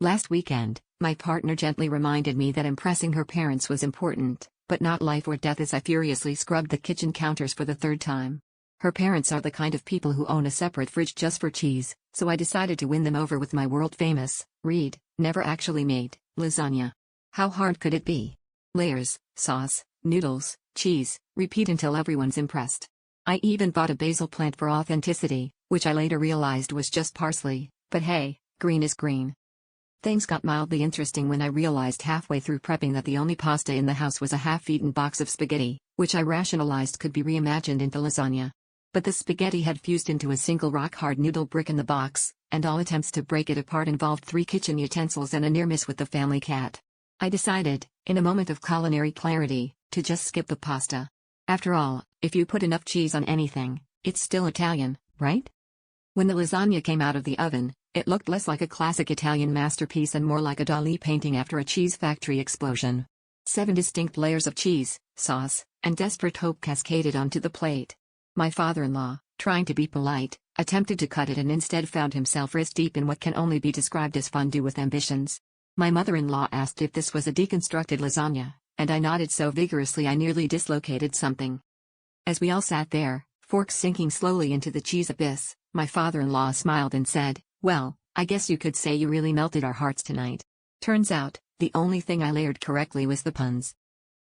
Last weekend, my partner gently reminded me that impressing her parents was important, but not life or death as I furiously scrubbed the kitchen counters for the third time. Her parents are the kind of people who own a separate fridge just for cheese, so I decided to win them over with my world-famous, never actually made, lasagna. How hard could it be? Layers, sauce, noodles, cheese, repeat until everyone's impressed. I even bought a basil plant for authenticity, which I later realized was just parsley, but hey, green is green. Things got mildly interesting when I realized halfway through prepping that the only pasta in the house was a half-eaten box of spaghetti, which I rationalized could be reimagined into lasagna. But the spaghetti had fused into a single rock-hard noodle brick in the box, and all attempts to break it apart involved 3 kitchen utensils and a near miss with the family cat. I decided, in a moment of culinary clarity, to just skip the pasta. After all, if you put enough cheese on anything, it's still Italian, right? When the lasagna came out of the oven, it looked less like a classic Italian masterpiece and more like a Dalí painting after a cheese factory explosion. 7 distinct layers of cheese, sauce, and desperate hope cascaded onto the plate. My father-in-law, trying to be polite, attempted to cut it and instead found himself wrist-deep in what can only be described as fondue with ambitions. My mother-in-law asked if this was a deconstructed lasagna, and I nodded so vigorously I nearly dislocated something. As we all sat there, forks sinking slowly into the cheese abyss, my father-in-law smiled and said, "Well, I guess you could say you really melted our hearts tonight." Turns out, the only thing I layered correctly was the puns.